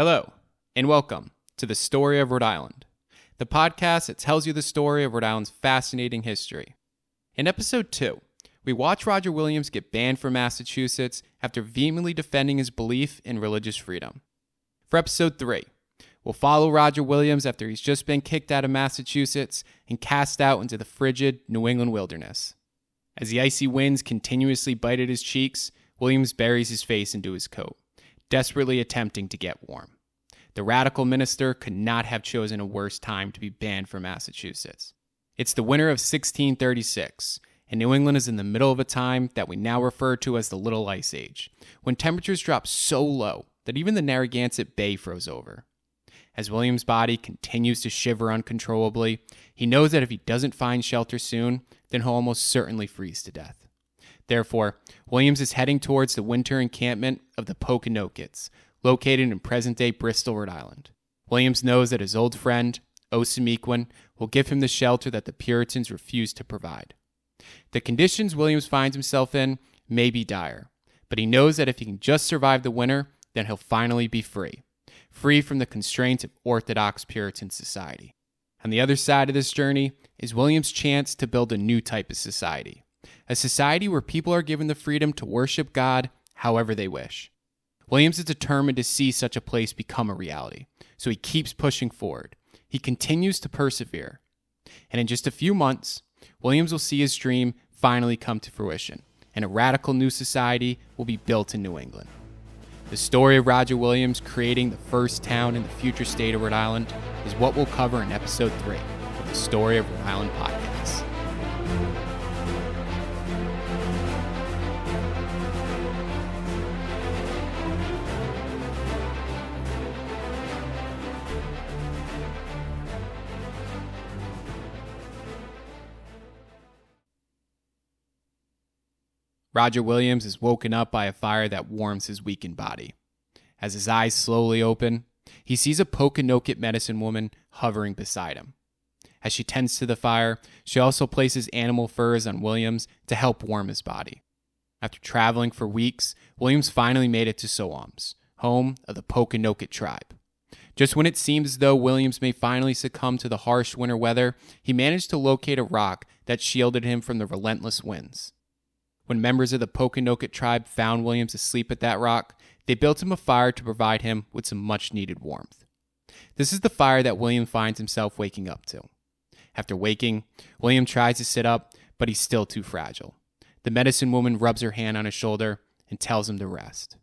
Hello, and welcome to the Story of Rhode Island, the podcast that tells you the story of Rhode Island's fascinating history. In episode 2, we watch Roger Williams get banned from Massachusetts after vehemently defending his belief in religious freedom. For episode 3, we'll follow Roger Williams after he's just been kicked out of Massachusetts and cast out into the frigid New England wilderness. As the icy winds continuously bite at his cheeks, Williams buries his face into his coat, desperately attempting to get warm. The radical minister could not have chosen a worse time to be banned from Massachusetts. It's the winter of 1636, and New England is in the middle of a time that we now refer to as the Little Ice Age, when temperatures dropped so low that even the Narragansett Bay froze over. As William's body continues to shiver uncontrollably, he knows that if he doesn't find shelter soon, then he'll almost certainly freeze to death. Therefore, Williams is heading towards the winter encampment of the Pokanokets, located in present-day Bristol, Rhode Island. Williams knows that his old friend, Osamequin, will give him the shelter that the Puritans refused to provide. The conditions Williams finds himself in may be dire, but he knows that if he can just survive the winter, then he'll finally be free from the constraints of Orthodox Puritan society. On the other side of this journey is Williams' chance to build a new type of society, a society where people are given the freedom to worship God however they wish. Williams is determined to see such a place become a reality, so he keeps pushing forward. He continues to persevere. And in just a few months, Williams will see his dream finally come to fruition, and a radical new society will be built in New England. The story of Roger Williams creating the first town in the future state of Rhode Island is what we'll cover in episode 3 of the Story of Rhode Island podcast. Roger Williams is woken up by a fire that warms his weakened body. As his eyes slowly open, he sees a Pokanoket medicine woman hovering beside him. As she tends to the fire, she also places animal furs on Williams to help warm his body. After traveling for weeks, Williams finally made it to Soams, home of the Pokanoket tribe. Just when it seems as though Williams may finally succumb to the harsh winter weather, he managed to locate a rock that shielded him from the relentless winds. When members of the Pokanoket tribe found Williams asleep at that rock, they built him a fire to provide him with some much-needed warmth. This is the fire that William finds himself waking up to. After waking, William tries to sit up, but he's still too fragile. The medicine woman rubs her hand on his shoulder and tells him to rest.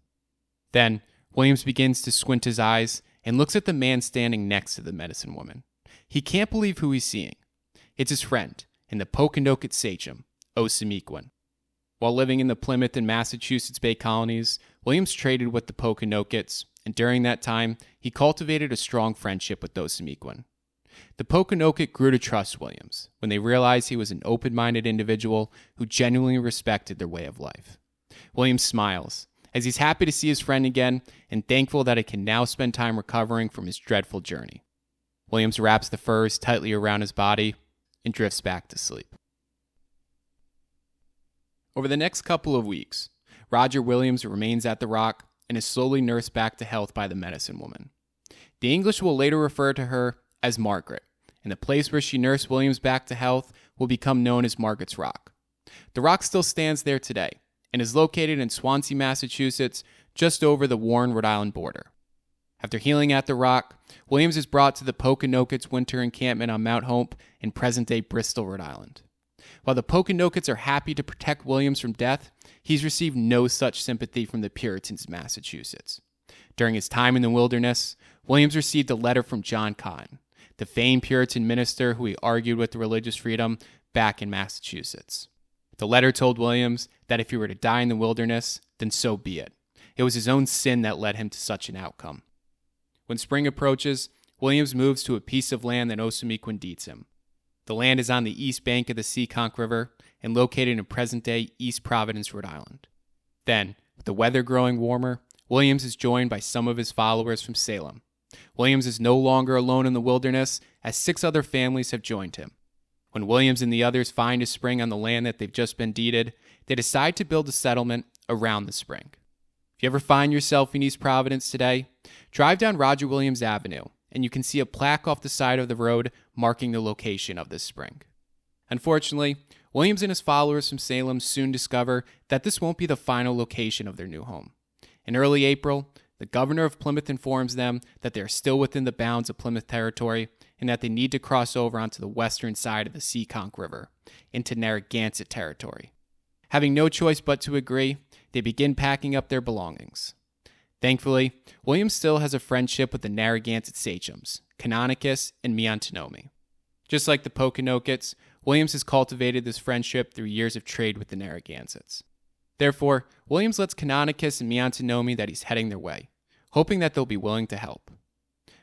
Then, Williams begins to squint his eyes and looks at the man standing next to the medicine woman. He can't believe who he's seeing. It's his friend and the Pokanoket sachem, Osamequin. While living in the Plymouth and Massachusetts Bay colonies, Williams traded with the Pokanokets, and during that time, he cultivated a strong friendship with Osamequin. The Pokanoket grew to trust Williams when they realized he was an open-minded individual who genuinely respected their way of life. Williams smiles, as he's happy to see his friend again and thankful that he can now spend time recovering from his dreadful journey. Williams wraps the furs tightly around his body and drifts back to sleep. Over the next couple of weeks, Roger Williams remains at the rock and is slowly nursed back to health by the medicine woman. The English will later refer to her as Margaret, and the place where she nursed Williams back to health will become known as Margaret's Rock. The rock still stands there today and is located in Swansea, Massachusetts, just over the Warren, Rhode Island border. After healing at the rock, Williams is brought to the Pokanokets winter encampment on Mount Hope in present-day Bristol, Rhode Island. While the Pokanokets are happy to protect Williams from death, he's received no such sympathy from the Puritans of Massachusetts. During his time in the wilderness, Williams received a letter from John Cotton, the famed Puritan minister who he argued with religious freedom back in Massachusetts. The letter told Williams that if he were to die in the wilderness, then so be it. It was his own sin that led him to such an outcome. When spring approaches, Williams moves to a piece of land that Osamequin deeds him. The land is on the east bank of the Seekonk River and located in present-day East Providence, Rhode Island. Then, with the weather growing warmer, Williams is joined by some of his followers from Salem. Williams is no longer alone in the wilderness, as 6 other families have joined him. When Williams and the others find a spring on the land that they've just been deeded, they decide to build a settlement around the spring. If you ever find yourself in East Providence today, Drive down Roger Williams Avenue, and you can see a plaque off the side of the road marking the location of this spring. Unfortunately, Williams and his followers from Salem soon discover that this won't be the final location of their new home. In early April, the governor of Plymouth informs them that they are still within the bounds of Plymouth territory and that they need to cross over onto the western side of the Seekonk River into Narragansett territory. Having no choice but to agree, they begin packing up their belongings. Thankfully, Williams still has a friendship with the Narragansett sachems, Canonicus and Miantonomi. Just like the Pocanokets, Williams has cultivated this friendship through years of trade with the Narragansetts. Therefore, Williams lets Canonicus and Miantonomi that he's heading their way, hoping that they'll be willing to help.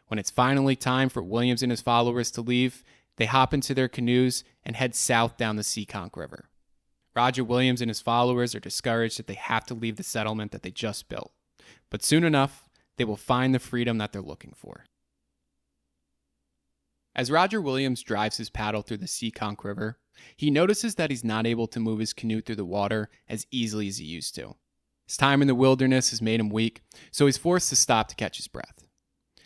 When it's finally time for Williams and his followers to leave, they hop into their canoes and head south down the Seekonk River. Roger Williams and his followers are discouraged that they have to leave the settlement that they just built, but soon enough, they will find the freedom that they're looking for. As Roger Williams drives his paddle through the Seekonk River, he notices that he's not able to move his canoe through the water as easily as he used to. His time in the wilderness has made him weak, so he's forced to stop to catch his breath.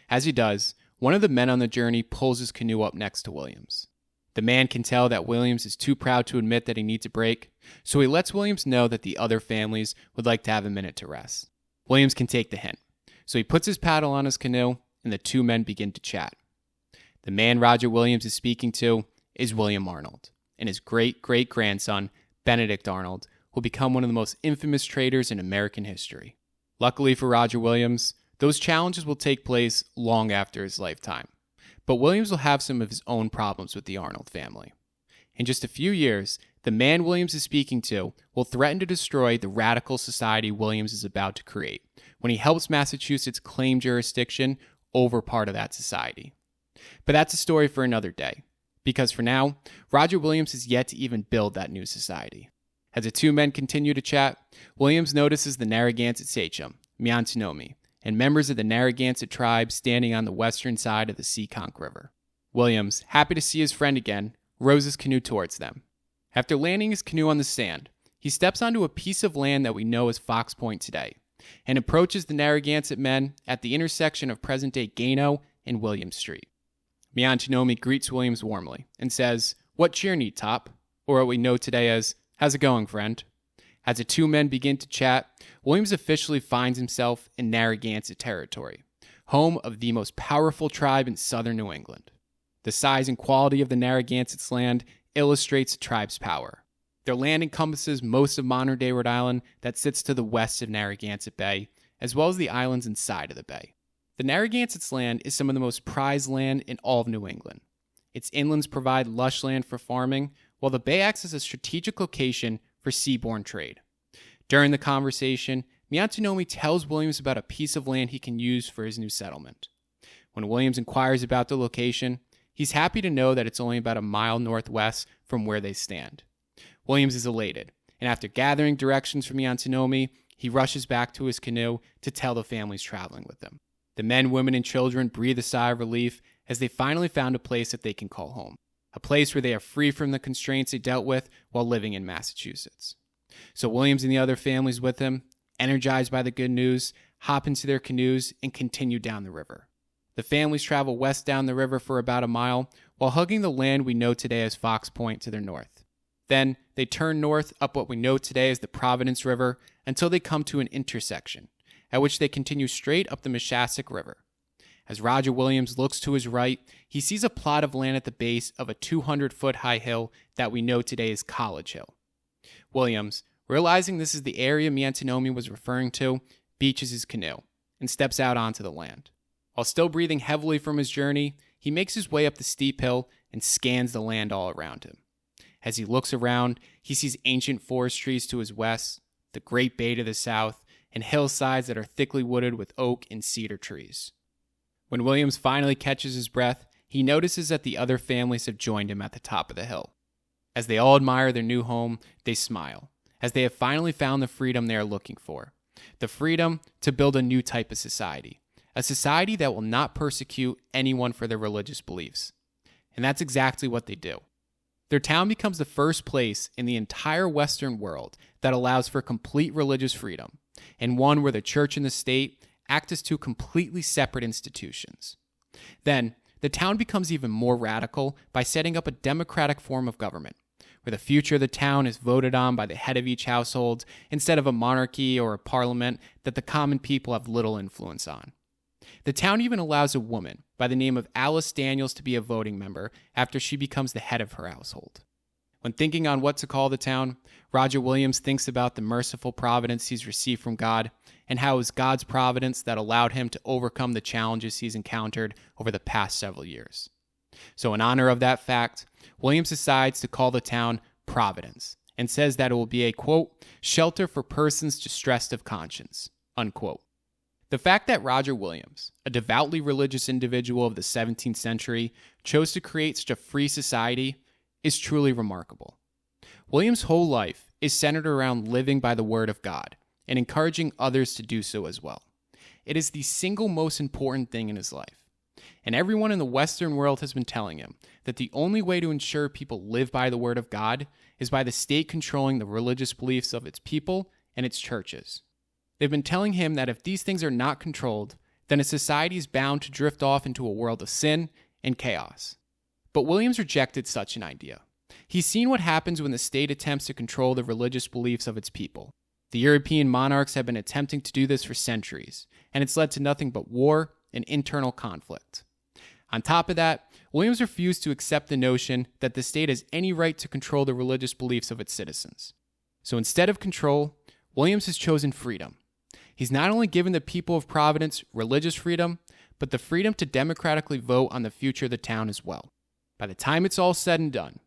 As he does, one of the men on the journey pulls his canoe up next to Williams. The man can tell that Williams is too proud to admit that he needs a break, so he lets Williams know that the other families would like to have a minute to rest. Williams can take the hint, so he puts his paddle on his canoe, and the two men begin to chat. The man Roger Williams is speaking to is William Arnold, and his great-great-grandson, Benedict Arnold, will become one of the most infamous traders in American history. Luckily for Roger Williams, those challenges will take place long after his lifetime, but Williams will have some of his own problems with the Arnold family. In just a few years, the man Williams is speaking to will threaten to destroy the radical society Williams is about to create when he helps Massachusetts claim jurisdiction over part of that society. But that's a story for another day, because for now, Roger Williams has yet to even build that new society. As the two men continue to chat, Williams notices the Narragansett sachem, Miantonomi, and members of the Narragansett tribe standing on the western side of the Seekonk River. Williams, happy to see his friend again, rows his canoe towards them. After landing his canoe on the sand, he steps onto a piece of land that we know as Fox Point today, and approaches the Narragansett men at the intersection of present-day Gano and Williams Street. Miantonomi greets Williams warmly and says, "What cheer need, Top?" Or what we know today as, "How's it going, friend?" As the two men begin to chat, Williams officially finds himself in Narragansett territory, home of the most powerful tribe in southern New England. The size and quality of the Narragansett's land illustrates the tribe's power. Their land encompasses most of modern-day Rhode Island that sits to the west of Narragansett Bay, as well as the islands inside of the bay. The Narragansett's land is some of the most prized land in all of New England. Its inlands provide lush land for farming, while the bay acts as a strategic location for seaborne trade. During the conversation, Miantonomi tells Williams about a piece of land he can use for his new settlement. When Williams inquires about the location, he's happy to know that it's only about a mile northwest from where they stand. Williams is elated, and after gathering directions from Miantonomi, he rushes back to his canoe to tell the families traveling with him. The men, women, and children breathe a sigh of relief as they finally found a place that they can call home, a place where they are free from the constraints they dealt with while living in Massachusetts. So Williams and the other families with him, energized by the good news, hop into their canoes and continue down the river. The families travel west down the river for about a mile while hugging the land we know today as Fox Point to their north. Then they turn north up what we know today as the Providence River until they come to an intersection, at which they continue straight up the Mashastic River. As Roger Williams looks to his right, he sees a plot of land at the base of a 200-foot-high hill that we know today as College Hill. Williams, realizing this is the area Miantonomi was referring to, beaches his canoe and steps out onto the land. While still breathing heavily from his journey, he makes his way up the steep hill and scans the land all around him. As he looks around, he sees ancient forest trees to his west, the Great Bay to the south, and hillsides that are thickly wooded with oak and cedar trees. When Williams finally catches his breath, he notices that the other families have joined him at the top of the hill. As they all admire their new home, they smile, as they have finally found the freedom they are looking for. The freedom to build a new type of society, a society that will not persecute anyone for their religious beliefs. And that's exactly what they do. Their town becomes the first place in the entire Western world that allows for complete religious freedom, and one where the church and the state act as two completely separate institutions. Then, the town becomes even more radical by setting up a democratic form of government, where the future of the town is voted on by the head of each household instead of a monarchy or a parliament that the common people have little influence on. The town even allows a woman by the name of Alice Daniels to be a voting member after she becomes the head of her household. When thinking on what to call the town, Roger Williams thinks about the merciful providence he's received from God and how it was God's providence that allowed him to overcome the challenges he's encountered over the past several years. So in honor of that fact, Williams decides to call the town Providence and says that it will be a, quote, shelter for persons distressed of conscience, unquote. The fact that Roger Williams, a devoutly religious individual of the 17th century, chose to create such a free society is truly remarkable. Williams' whole life is centered around living by the word of God and encouraging others to do so as well. It is the single most important thing in his life. And everyone in the Western world has been telling him that the only way to ensure people live by the word of God is by the state controlling the religious beliefs of its people and its churches. They've been telling him that if these things are not controlled, then a society is bound to drift off into a world of sin and chaos. But Williams rejected such an idea. He's seen what happens when the state attempts to control the religious beliefs of its people. The European monarchs have been attempting to do this for centuries, and it's led to nothing but war and internal conflict. On top of that, Williams refused to accept the notion that the state has any right to control the religious beliefs of its citizens. So instead of control, Williams has chosen freedom. He's not only given the people of Providence religious freedom, but the freedom to democratically vote on the future of the town as well. By the time it's all said and done,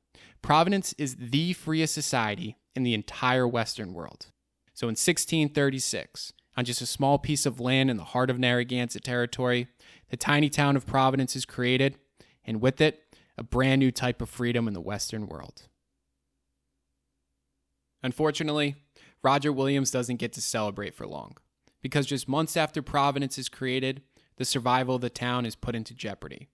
Providence is the freest society in the entire Western world. So in 1636, on just a small piece of land in the heart of Narragansett territory, the tiny town of Providence is created, and with it, a brand new type of freedom in the Western world. Unfortunately, Roger Williams doesn't get to celebrate for long, because just months after Providence is created, the survival of the town is put into jeopardy.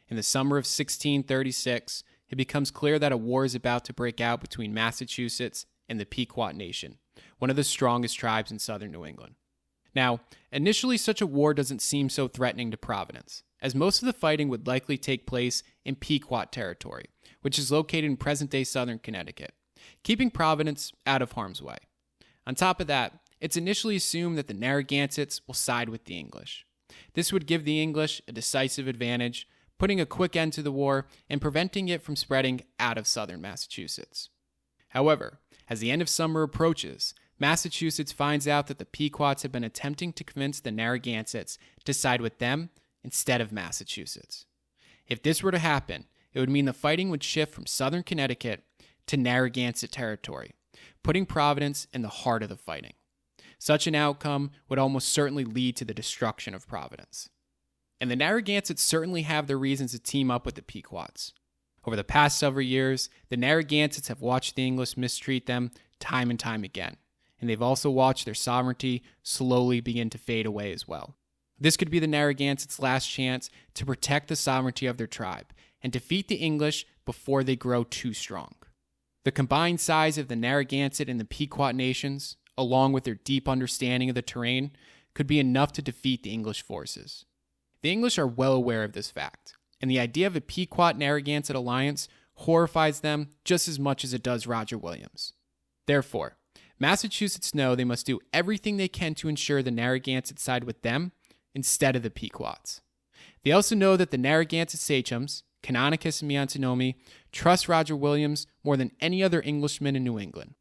In the summer of 1636, it becomes clear that a war is about to break out between Massachusetts and the Pequot Nation, one of the strongest tribes in southern New England. Now, initially such a war doesn't seem so threatening to Providence, as most of the fighting would likely take place in Pequot territory, which is located in present-day southern Connecticut, keeping Providence out of harm's way. On top of that, it's initially assumed that the Narragansetts will side with the English. This would give the English a decisive advantage, putting a quick end to the war and preventing it from spreading out of southern Massachusetts. However, as the end of summer approaches, Massachusetts finds out that the Pequots have been attempting to convince the Narragansetts to side with them instead of Massachusetts. If this were to happen, it would mean the fighting would shift from southern Connecticut to Narragansett territory, putting Providence in the heart of the fighting. Such an outcome would almost certainly lead to the destruction of Providence. And the Narragansetts certainly have their reasons to team up with the Pequots. Over the past several years, the Narragansetts have watched the English mistreat them time and time again, and they've also watched their sovereignty slowly begin to fade away as well. This could be the Narragansetts' last chance to protect the sovereignty of their tribe and defeat the English before they grow too strong. The combined size of the Narragansett and the Pequot nations, along with their deep understanding of the terrain, could be enough to defeat the English forces. The English are well aware of this fact, and the idea of a Pequot-Narragansett alliance horrifies them just as much as it does Roger Williams. Therefore, Massachusetts know they must do everything they can to ensure the Narragansett side with them instead of the Pequots. They also know that the Narragansett sachems, Canonicus and Miantonomi, trust Roger Williams more than any other Englishman in New England.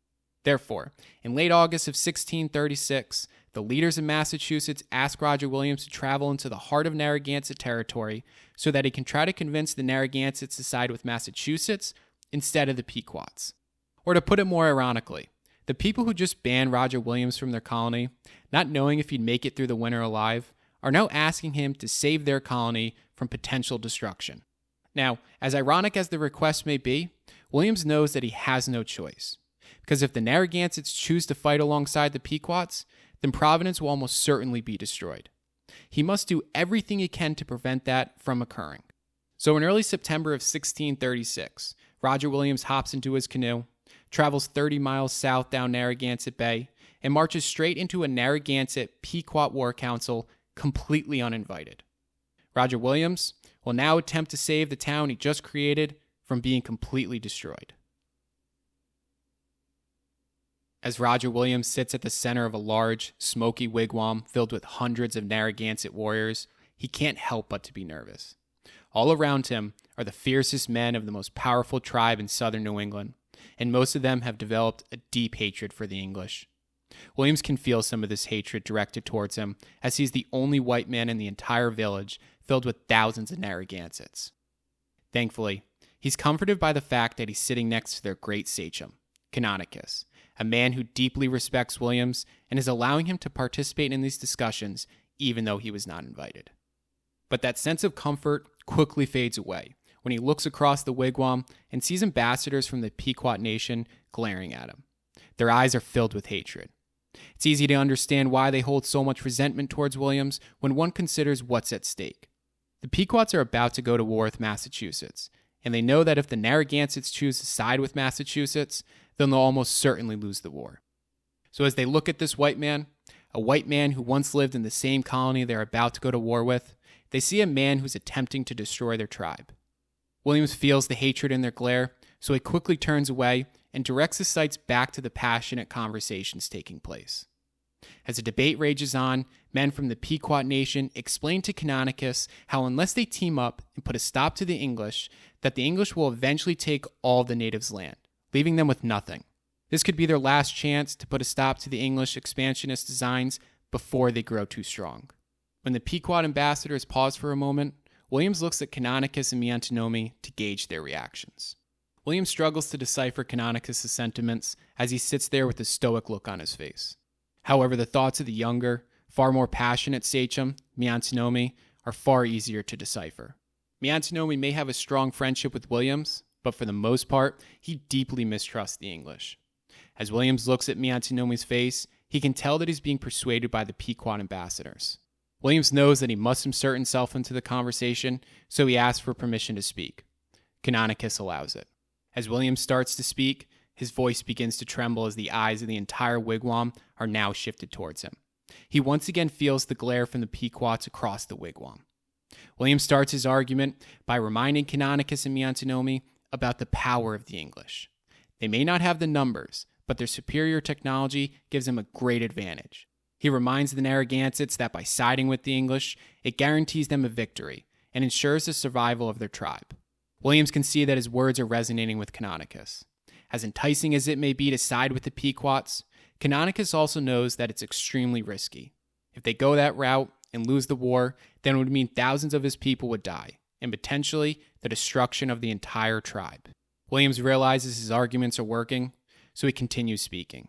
Therefore, in late August of 1636, the leaders of Massachusetts ask Roger Williams to travel into the heart of Narragansett territory so that he can try to convince the Narragansetts to side with Massachusetts instead of the Pequots. Or to put it more ironically, the people who just banned Roger Williams from their colony, not knowing if he'd make it through the winter alive, are now asking him to save their colony from potential destruction. Now, as ironic as the request may be, Williams knows that he has no choice. Because if the Narragansetts choose to fight alongside the Pequots, then Providence will almost certainly be destroyed. He must do everything he can to prevent that from occurring. So in early September of 1636, Roger Williams hops into his canoe, travels 30 miles south down Narragansett Bay, and marches straight into a Narragansett Pequot War Council completely uninvited. Roger Williams will now attempt to save the town he just created from being completely destroyed. As Roger Williams sits at the center of a large, smoky wigwam filled with hundreds of Narragansett warriors, he can't help but to be nervous. All around him are the fiercest men of the most powerful tribe in southern New England, and most of them have developed a deep hatred for the English. Williams can feel some of this hatred directed towards him, as he's the only white man in the entire village filled with thousands of Narragansetts. Thankfully, he's comforted by the fact that he's sitting next to their great sachem, Canonicus, a man who deeply respects Williams and is allowing him to participate in these discussions even though he was not invited. But that sense of comfort quickly fades away when he looks across the wigwam and sees ambassadors from the Pequot Nation glaring at him. Their eyes are filled with hatred. It's easy to understand why they hold so much resentment towards Williams when one considers what's at stake. The Pequots are about to go to war with Massachusetts, and they know that if the Narragansetts choose to side with Massachusetts, then they'll almost certainly lose the war. So as they look at this white man, a white man who once lived in the same colony they're about to go to war with, they see a man who's attempting to destroy their tribe. Williams feels the hatred in their glare, so he quickly turns away and directs his sights back to the passionate conversations taking place. As the debate rages on, men from the Pequot Nation explain to Canonicus how unless they team up and put a stop to the English, that the English will eventually take all the natives' land, leaving them with nothing. This could be their last chance to put a stop to the English expansionist designs before they grow too strong. When the Pequot ambassadors pause for a moment, Williams looks at Canonicus and Miantinomi to gauge their reactions. Williams struggles to decipher Canonicus' sentiments as he sits there with a stoic look on his face. However, the thoughts of the younger, far more passionate sachem, Miantinomi, are far easier to decipher. Miantinomi may have a strong friendship with Williams, but for the most part, he deeply mistrusts the English. As Williams looks at Miantinomi's face, he can tell that he's being persuaded by the Pequot ambassadors. Williams knows that he must insert himself into the conversation, so he asks for permission to speak. Canonicus allows it. As Williams starts to speak, his voice begins to tremble as the eyes of the entire wigwam are now shifted towards him. He once again feels the glare from the Pequots across the wigwam. Williams starts his argument by reminding Canonicus and Miantinomi about the power of the English. They may not have the numbers, but their superior technology gives them a great advantage. He reminds the Narragansetts that by siding with the English, it guarantees them a victory and ensures the survival of their tribe. Williams can see that his words are resonating with Canonicus. As enticing as it may be to side with the Pequots, Canonicus also knows that it's extremely risky. If they go that route and lose the war, then it would mean thousands of his people would die, and potentially the destruction of the entire tribe. Williams realizes his arguments are working, so he continues speaking.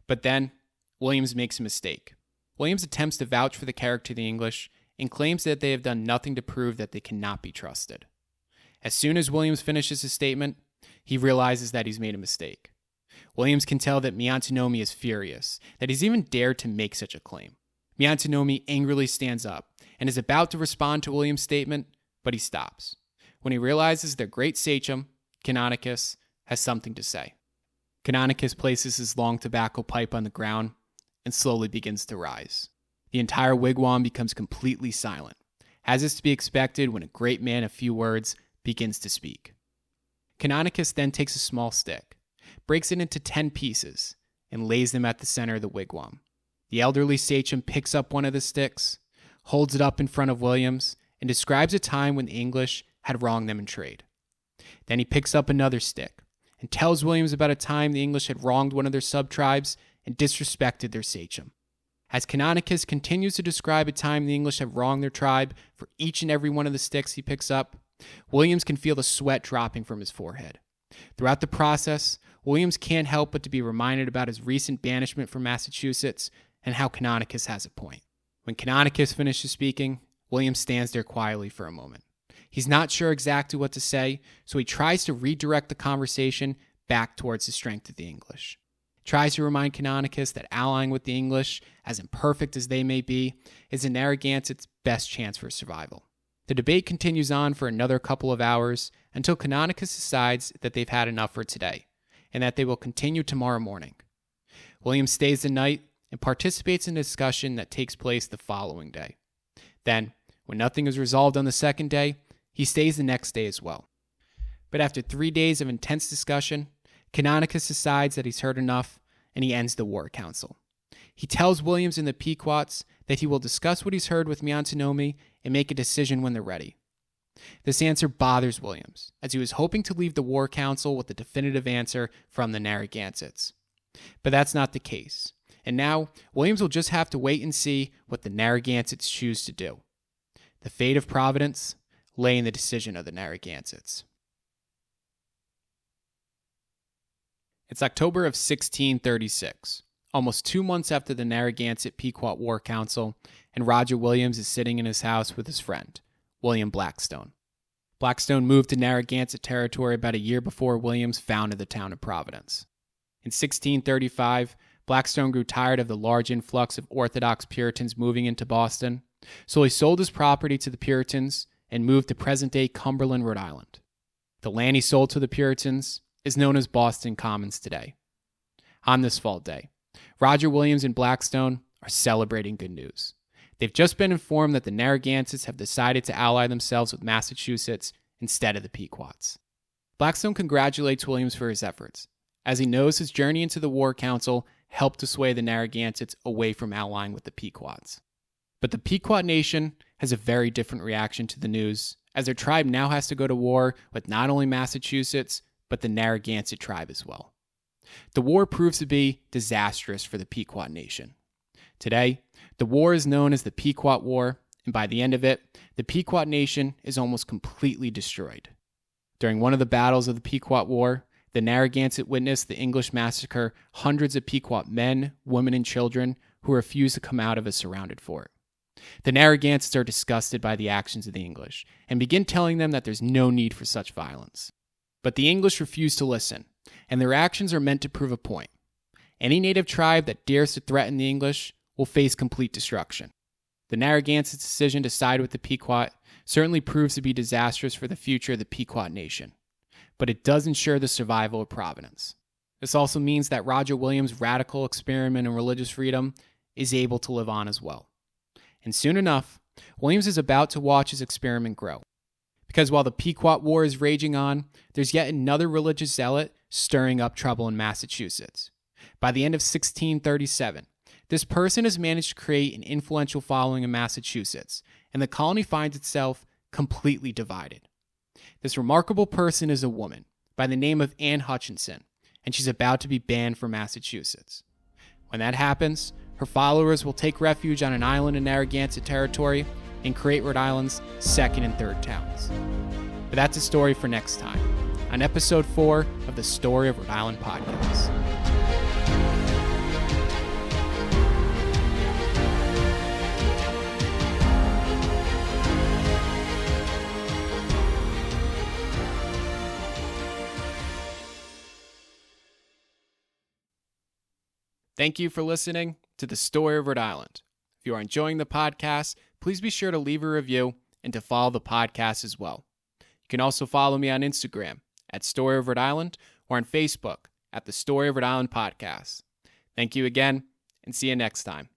But then, Williams makes a mistake. Williams attempts to vouch for the character of the English and claims that they have done nothing to prove that they cannot be trusted. As soon as Williams finishes his statement, he realizes that he's made a mistake. Williams can tell that Miantinomi is furious, that he's even dared to make such a claim. Miantinomi angrily stands up and is about to respond to Williams' statement, but he stops. When he realizes their great sachem, Canonicus, has something to say. Canonicus places his long tobacco pipe on the ground and slowly begins to rise. The entire wigwam becomes completely silent, as is to be expected when a great man of few words begins to speak. Canonicus then takes a small stick, breaks it into 10 pieces, and lays them at the center of the wigwam. The elderly sachem picks up one of the sticks, holds it up in front of Williams, and describes a time when the English had wronged them in trade. Then he picks up another stick and tells Williams about a time the English had wronged one of their sub-tribes and disrespected their sachem. As Canonicus continues to describe a time the English have wronged their tribe for each and every one of the sticks he picks up, Williams can feel the sweat dropping from his forehead. Throughout the process, Williams can't help but to be reminded about his recent banishment from Massachusetts and how Canonicus has a point. When Canonicus finishes speaking, Williams stands there quietly for a moment. He's not sure exactly what to say, so he tries to redirect the conversation back towards the strength of the English. He tries to remind Canonicus that allying with the English, as imperfect as they may be, is the Narragansett's best chance for survival. The debate continues on for another couple of hours until Canonicus decides that they've had enough for today, and that they will continue tomorrow morning. Williams stays the night and participates in a discussion that takes place the following day. Then, when nothing is resolved on the second day, he stays the next day as well. But after 3 days of intense discussion, Canonicus decides that he's heard enough, and he ends the war council. He tells Williams and the Pequots that he will discuss what he's heard with Miantonomi and make a decision when they're ready. This answer bothers Williams, as he was hoping to leave the war council with a definitive answer from the Narragansetts. But that's not the case, and now Williams will just have to wait and see what the Narragansetts choose to do. The fate of Providence lay in the decision of the Narragansetts. It's October of 1636, almost 2 months after the Narragansett Pequot War Council, and Roger Williams is sitting in his house with his friend, William Blackstone. Blackstone moved to Narragansett territory about a year before Williams founded the town of Providence. In 1635, Blackstone grew tired of the large influx of Orthodox Puritans moving into Boston, so he sold his property to the Puritans and moved to present-day Cumberland, Rhode Island. The land he sold to the Puritans is known as Boston Commons today. On this fall day, Roger Williams and Blackstone are celebrating good news. They've just been informed that the Narragansetts have decided to ally themselves with Massachusetts instead of the Pequots. Blackstone congratulates Williams for his efforts, as he knows his journey into the War Council helped to sway the Narragansetts away from allying with the Pequots. But the Pequot Nation has a very different reaction to the news, as their tribe now has to go to war with not only Massachusetts, but the Narragansett tribe as well. The war proves to be disastrous for the Pequot Nation. Today, the war is known as the Pequot War, and by the end of it, the Pequot Nation is almost completely destroyed. During one of the battles of the Pequot War, the Narragansett witnessed the English massacre hundreds of Pequot men, women, and children who refused to come out of a surrounded fort. The Narragansetts are disgusted by the actions of the English and begin telling them that there's no need for such violence. But the English refuse to listen, and their actions are meant to prove a point. Any native tribe that dares to threaten the English will face complete destruction. The Narragansett's decision to side with the Pequot certainly proves to be disastrous for the future of the Pequot Nation, but it does ensure the survival of Providence. This also means that Roger Williams' radical experiment in religious freedom is able to live on as well. And soon enough, Williams is about to watch his experiment grow. Because while the Pequot War is raging on, there's yet another religious zealot stirring up trouble in Massachusetts. By the end of 1637, this person has managed to create an influential following in Massachusetts, and the colony finds itself completely divided. This remarkable person is a woman by the name of Anne Hutchinson, and she's about to be banned from Massachusetts. When that happens, her followers will take refuge on an island in Narragansett territory and create Rhode Island's second and third towns. But that's a story for next time, on episode 4 of the Story of Rhode Island podcast. Thank you for listening to the Story of Rhode Island. If you are enjoying the podcast, please be sure to leave a review and to follow the podcast as well. You can also follow me on Instagram at Story of Rhode Island or on Facebook at the Story of Rhode Island podcast. Thank you again, and see you next time.